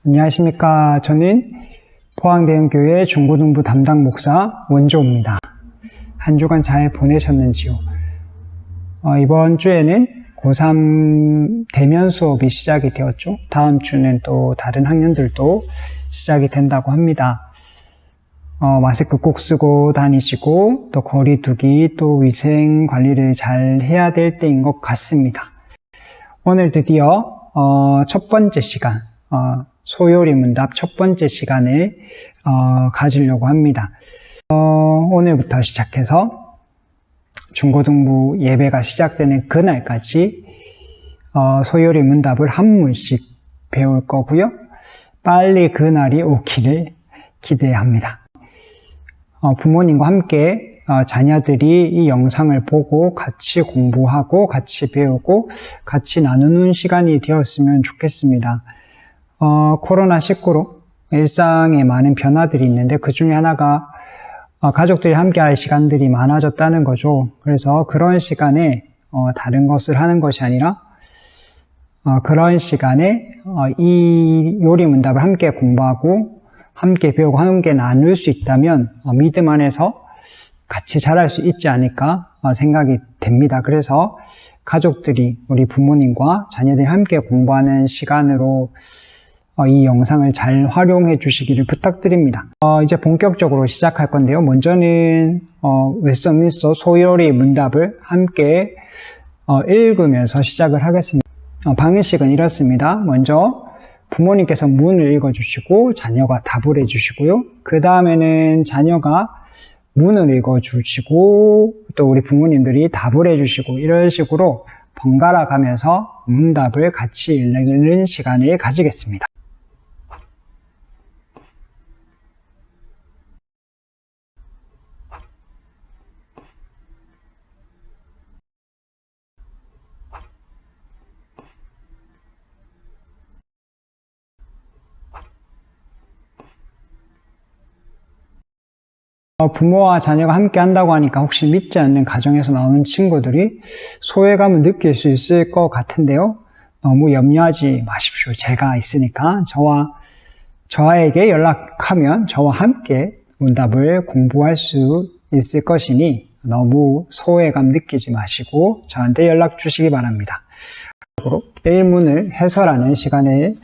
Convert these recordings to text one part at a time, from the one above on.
안녕하십니까. 저는 포항대형교회 중고등부 담당 목사 원조입니다. 한 주간 잘 보내셨는지요? 이번 주에는 고3 대면 수업이 시작이 되었죠. 다음 주는 또 다른 학년들도 시작이 된다고 합니다. 마스크 꼭 쓰고 다니시고 또 거리 두기 또 위생 관리를 잘 해야 될 때인 것 같습니다. 오늘 드디어 첫 번째 시간 소요리 문답 첫 번째 시간을 가지려고 합니다. 오늘부터 시작해서 중고등부 예배가 시작되는 그날까지 소요리 문답을 한 문씩 배울 거고요. 빨리 그날이 오기를 기대합니다. 부모님과 함께 자녀들이 이 영상을 보고 같이 공부하고 같이 배우고 같이 나누는 시간이 되었으면 좋겠습니다. 코로나19로 일상에 많은 변화들이 있는데 그 중에 하나가 가족들이 함께 할 시간들이 많아졌다는 거죠. 그래서 그런 시간에 다른 것을 하는 것이 아니라 그런 시간에 이 요리 문답을 함께 공부하고 함께 배우고 함께 나눌 수 있다면 믿음 안에서 같이 자랄 수 있지 않을까 생각이 됩니다. 그래서 가족들이 우리 부모님과 자녀들이 함께 공부하는 시간으로 이 영상을 잘 활용해 주시기를 부탁드립니다. 이제 본격적으로 시작할 건데요. 먼저는 웨스트민스터 소요리 문답을 함께 읽으면서 시작을 하겠습니다. 방식은 이렇습니다. 먼저 부모님께서 문을 읽어주시고 자녀가 답을 해주시고요. 그 다음에는 자녀가 문을 읽어주시고 또 우리 부모님들이 답을 해주시고 이런 식으로 번갈아 가면서 문답을 같이 읽는 시간을 가지겠습니다. 부모와 자녀가 함께 한다고 하니까 혹시 믿지 않는 가정에서 나오는 친구들이 소외감을 느낄 수 있을 것 같은데요. 너무 염려하지 마십시오. 제가 있으니까 저에게 연락하면 저와 함께 문답을 공부할 수 있을 것이니 너무 소외감 느끼지 마시고 저한테 연락 주시기 바랍니다. 1문을 해설하는 시간을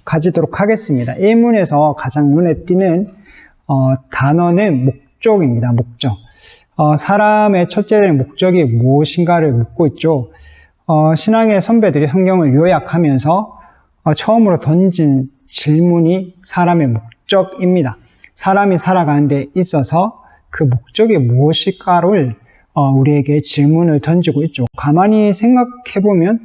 가지도록 하겠습니다. 1문에서 가장 눈에 띄는 단어는 목적입니다. 목적. 사람의 첫째된 목적이 무엇인가를 묻고 있죠. 신앙의 선배들이 성경을 요약하면서 처음으로 던진 질문이 사람의 목적입니다. 사람이 살아가는 데 있어서 그 목적이 무엇일까를 우리에게 질문을 던지고 있죠. 가만히 생각해보면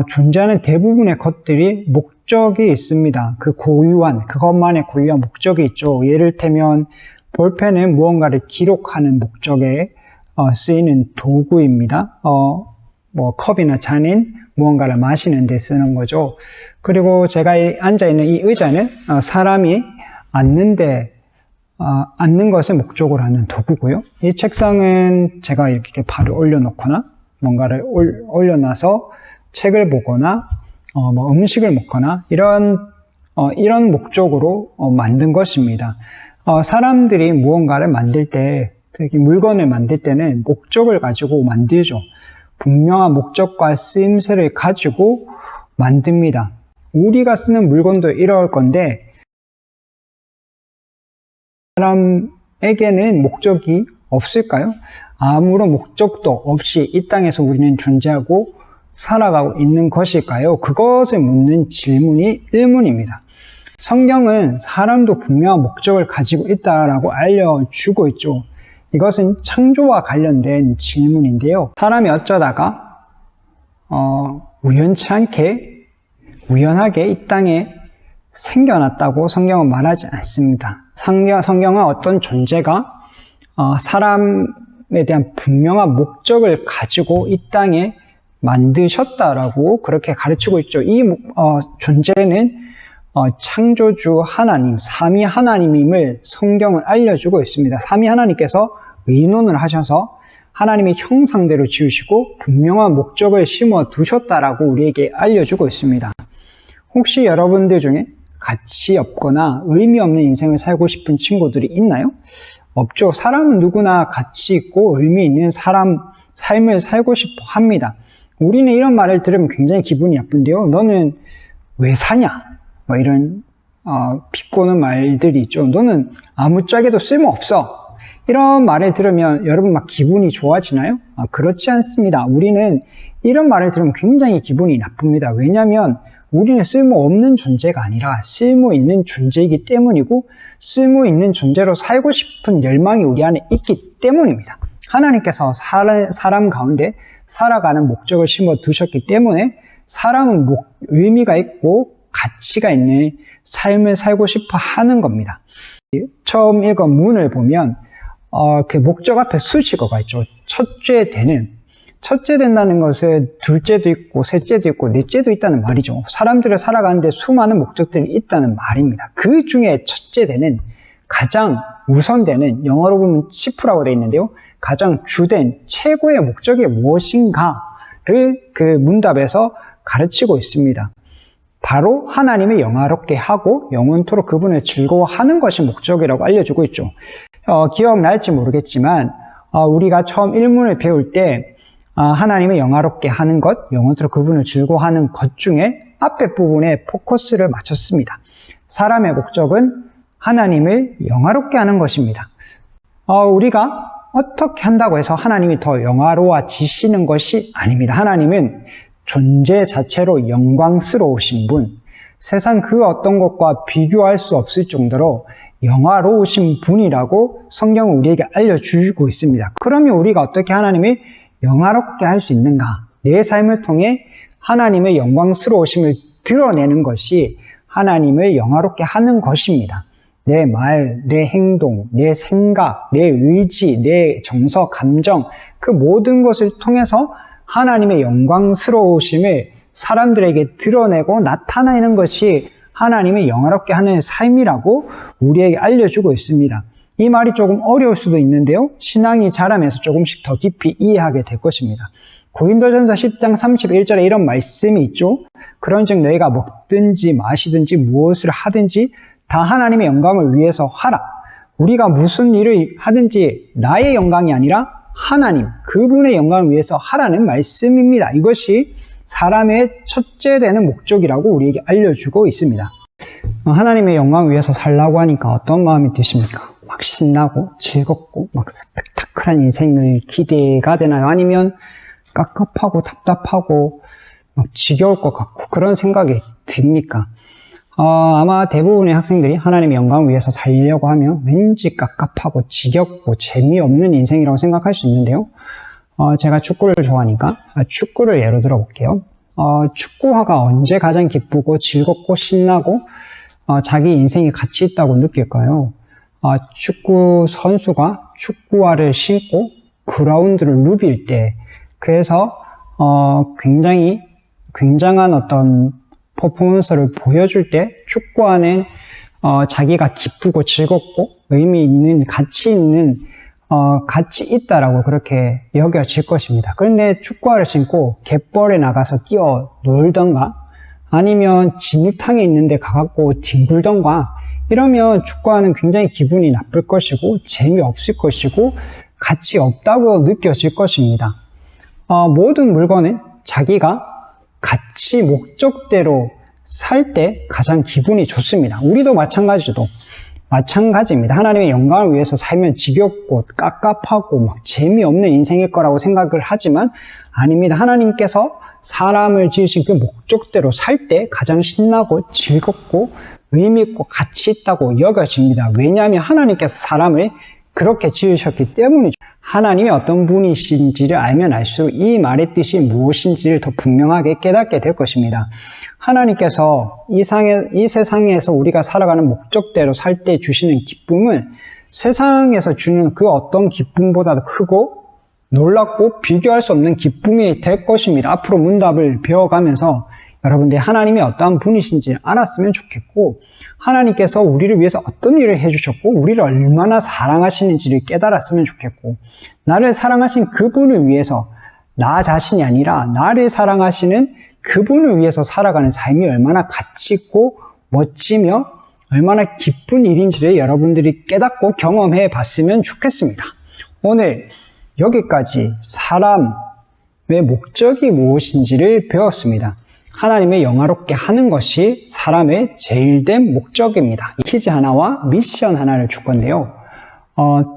존재하는 대부분의 것들이 목적이 있습니다. 그것만의 고유한 목적이 있죠. 예를 들면 볼펜은 무언가를 기록하는 목적에 쓰이는 도구입니다. 컵이나 잔인 무언가를 마시는 데 쓰는 거죠. 그리고 제가 앉아있는 이 의자는 사람이 앉는 것을 목적으로 하는 도구고요. 이 책상은 제가 이렇게 발을 올려놓거나 뭔가를 올려놔서 책을 보거나 음식을 먹거나 이런 목적으로 만든 것입니다. 사람들이 무언가를 만들 때, 특히 물건을 만들 때는 목적을 가지고 만들죠. 분명한 목적과 쓰임새를 가지고 만듭니다. 우리가 쓰는 물건도 이럴 건데 사람에게는 목적이 없을까요? 아무런 목적도 없이 이 땅에서 우리는 존재하고 살아가고 있는 것일까요? 그것을 묻는 질문이 1문입니다. 성경은 사람도 분명한 목적을 가지고 있다라고 알려주고 있죠. 이것은 창조와 관련된 질문인데요. 사람이 어쩌다가 우연하게 이 땅에 생겨났다고 성경은 말하지 않습니다. 성경은 어떤 존재가 사람에 대한 분명한 목적을 가지고 이 땅에 만드셨다라고 그렇게 가르치고 있죠. 이 존재는 창조주 하나님, 삼위 하나님임을 성경은 알려주고 있습니다. 삼위 하나님께서 의논을 하셔서 하나님의 형상대로 지으시고 분명한 목적을 심어 두셨다라고 우리에게 알려주고 있습니다. 혹시 여러분들 중에 가치 없거나 의미 없는 인생을 살고 싶은 친구들이 있나요? 없죠. 사람은 누구나 가치 있고 의미 있는 삶을 살고 싶어 합니다. 우리는 이런 말을 들으면 굉장히 기분이 나쁜데요. 너는 왜 사냐? 뭐 이런 비꼬는 말들이 있죠. 너는 아무짝에도 쓸모없어. 이런 말을 들으면 여러분 막 기분이 좋아지나요? 그렇지 않습니다. 우리는 이런 말을 들으면 굉장히 기분이 나쁩니다. 왜냐하면 우리는 쓸모없는 존재가 아니라 쓸모있는 존재이기 때문이고 쓸모있는 존재로 살고 싶은 열망이 우리 안에 있기 때문입니다. 하나님께서 사람 가운데 살아가는 목적을 심어 두셨기 때문에 사람은 의미가 있고 가치가 있는 삶을 살고 싶어 하는 겁니다. 처음 읽은 문을 보면 그 목적 앞에 수식어가 있죠. 첫째 된다는 것은 둘째도 있고 셋째도 있고 넷째도 있다는 말이죠. 사람들을 살아가는데 수많은 목적들이 있다는 말입니다. 그 중에 첫째 되는 가장 우선되는, 영어로 보면 치프라고 되어 있는데요. 가장 주된 최고의 목적이 무엇인가를 그 문답에서 가르치고 있습니다. 바로 하나님을 영화롭게 하고 영원토록 그분을 즐거워하는 것이 목적이라고 알려주고 있죠. 기억날지 모르겠지만 우리가 처음 일문을 배울 때 하나님을 영화롭게 하는 것, 영원토록 그분을 즐거워하는 것 중에 앞에 부분에 포커스를 맞췄습니다. 사람의 목적은 하나님을 영화롭게 하는 것입니다. 우리가 어떻게 한다고 해서 하나님이 더 영화로워지시는 것이 아닙니다. 하나님은 존재 자체로 영광스러우신 분, 세상 그 어떤 것과 비교할 수 없을 정도로 영화로우신 분이라고 성경은 우리에게 알려주고 있습니다. 그러면 우리가 어떻게 하나님을 영화롭게 할 수 있는가? 내 삶을 통해 하나님의 영광스러우심을 드러내는 것이 하나님을 영화롭게 하는 것입니다. 내 말, 내 행동, 내 생각, 내 의지, 내 정서, 감정, 그 모든 것을 통해서 하나님의 영광스러우심을 사람들에게 드러내고 나타내는 것이 하나님을 영화롭게 하는 삶이라고 우리에게 알려주고 있습니다. 이 말이 조금 어려울 수도 있는데요. 신앙이 자라면서 조금씩 더 깊이 이해하게 될 것입니다. 고린도전서 10장 31절에 이런 말씀이 있죠. 그런즉 너희가 먹든지 마시든지 무엇을 하든지 다 하나님의 영광을 위해서 하라. 우리가 무슨 일을 하든지 나의 영광이 아니라 하나님, 그분의 영광을 위해서 하라는 말씀입니다. 이것이 사람의 첫째 되는 목적이라고 우리에게 알려주고 있습니다. 하나님의 영광을 위해서 살라고 하니까 어떤 마음이 드십니까? 막 신나고 즐겁고 막 스펙타클한 인생을 기대가 되나요? 아니면 깝깝하고 답답하고 막 지겨울 것 같고 그런 생각이 듭니까? 아마 대부분의 학생들이 하나님의 영광을 위해서 살려고 하면 왠지 깝깝하고 지겹고 재미없는 인생이라고 생각할 수 있는데요. 제가 축구를 좋아하니까 축구를 예로 들어볼게요. 축구화가 언제 가장 기쁘고 즐겁고 신나고 자기 인생에 가치 있다고 느낄까요? 축구 선수가 축구화를 신고 그라운드를 누빌 때, 그래서 굉장한 어떤 퍼포먼스를 보여줄 때 축구화는 자기가 기쁘고 즐겁고 의미 있는 가치 있다라고 그렇게 여겨질 것입니다. 그런데 축구화를 신고 갯벌에 나가서 뛰어 놀던가 아니면 진흙탕에 있는데 가갖고 뒹굴던가 이러면 축구화는 굉장히 기분이 나쁠 것이고 재미없을 것이고 가치 없다고 느껴질 것입니다. 모든 물건은 자기가 가치 목적대로 살 때 가장 기분이 좋습니다. 우리도 마찬가지입니다. 하나님의 영광을 위해서 살면 지겹고 깝깝하고 막 재미없는 인생일 거라고 생각을 하지만 아닙니다. 하나님께서 사람을 지으신 그 목적대로 살 때 가장 신나고 즐겁고 의미 있고 가치 있다고 여겨집니다. 왜냐하면 하나님께서 사람을 그렇게 지으셨기 때문이죠. 하나님이 어떤 분이신지를 알면 알수록 이 말의 뜻이 무엇인지를 더 분명하게 깨닫게 될 것입니다. 하나님께서 이 세상에서 우리가 살아가는 목적대로 살 때 주시는 기쁨은 세상에서 주는 그 어떤 기쁨보다도 크고 놀랍고 비교할 수 없는 기쁨이 될 것입니다. 앞으로 문답을 배워가면서 여러분들이 하나님이 어떠한 분이신지 알았으면 좋겠고, 하나님께서 우리를 위해서 어떤 일을 해주셨고 우리를 얼마나 사랑하시는지를 깨달았으면 좋겠고, 나를 사랑하신 그분을 위해서 나 자신이 아니라 나를 사랑하시는 그분을 위해서 살아가는 삶이 얼마나 가치 있고 멋지며 얼마나 기쁜 일인지를 여러분들이 깨닫고 경험해 봤으면 좋겠습니다. 오늘 여기까지 사람의 목적이 무엇인지를 배웠습니다. 하나님의 영화롭게 하는 것이 사람의 제일된 목적입니다. 퀴즈 하나와 미션 하나를 줄 건데요.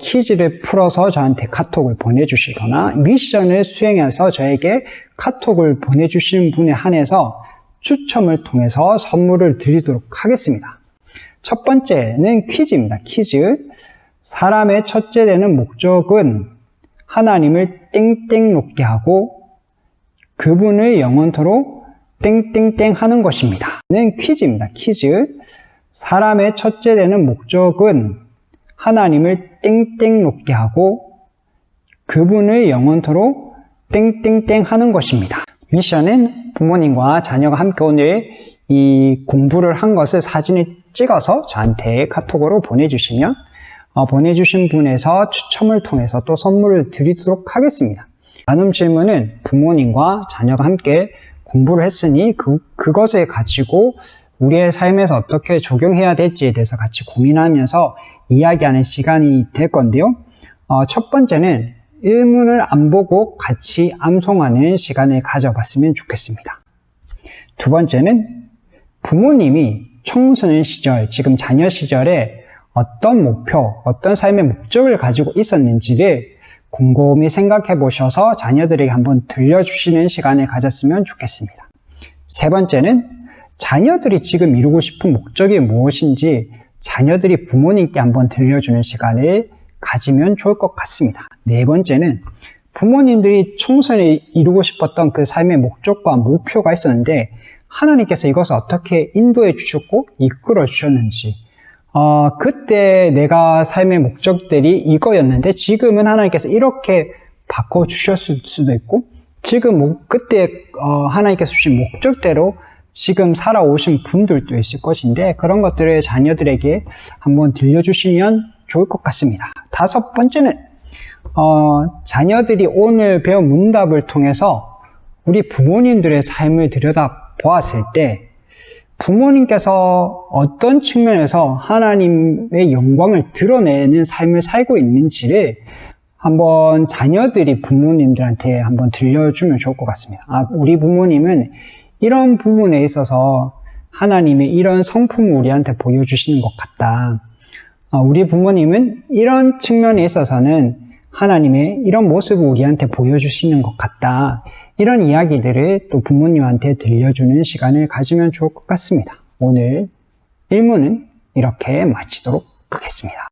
퀴즈를 풀어서 저한테 카톡을 보내주시거나 미션을 수행해서 저에게 카톡을 보내주신 분에 한해서 추첨을 통해서 선물을 드리도록 하겠습니다. 첫 번째는 퀴즈입니다. 퀴즈. 사람의 첫째 되는 목적은 하나님을 땡땡 높게 하고 그분을 영원토록 땡땡땡 하는 것입니다. 는 퀴즈입니다. 퀴즈. 사람의 첫째 되는 목적은 하나님을 땡땡 높게 하고 그분을 영원토록 땡땡땡 하는 것입니다. 미션은 부모님과 자녀가 함께 오늘 이 공부를 한 것을 사진을 찍어서 저한테 카톡으로 보내주시면 보내주신 분에서 추첨을 통해서 또 선물을 드리도록 하겠습니다. 다음 질문은 부모님과 자녀가 함께 공부를 했으니 그것을 가지고 우리의 삶에서 어떻게 적용해야 될지에 대해서 같이 고민하면서 이야기하는 시간이 될 건데요. 첫 번째는 일문을 안 보고 같이 암송하는 시간을 가져봤으면 좋겠습니다. 두 번째는 부모님이 청소년 시절, 지금 자녀 시절에 어떤 목표, 어떤 삶의 목적을 가지고 있었는지를 곰곰이 생각해 보셔서 자녀들에게 한번 들려주시는 시간을 가졌으면 좋겠습니다. 세 번째는 자녀들이 지금 이루고 싶은 목적이 무엇인지 자녀들이 부모님께 한번 들려주는 시간을 가지면 좋을 것 같습니다. 네 번째는 부모님들이 청소년이 이루고 싶었던 그 삶의 목적과 목표가 있었는데 하나님께서 이것을 어떻게 인도해 주셨고 이끌어 주셨는지 그때 내가 삶의 목적들이 이거였는데 지금은 하나님께서 이렇게 바꿔주셨을 수도 있고 지금 그때 하나님께서 주신 목적대로 지금 살아오신 분들도 있을 것인데 그런 것들을 자녀들에게 한번 들려주시면 좋을 것 같습니다. 다섯 번째는 자녀들이 오늘 배운 문답을 통해서 우리 부모님들의 삶을 들여다보았을 때 부모님께서 어떤 측면에서 하나님의 영광을 드러내는 삶을 살고 있는지를 한번 자녀들이 부모님들한테 한번 들려주면 좋을 것 같습니다. 우리 부모님은 이런 부분에 있어서 하나님의 이런 성품을 우리한테 보여주시는 것 같다. 우리 부모님은 이런 측면에 있어서는 하나님의 이런 모습을 우리한테 보여주시는 것 같다. 이런 이야기들을 또 부모님한테 들려주는 시간을 가지면 좋을 것 같습니다. 오늘 1문은 이렇게 마치도록 하겠습니다.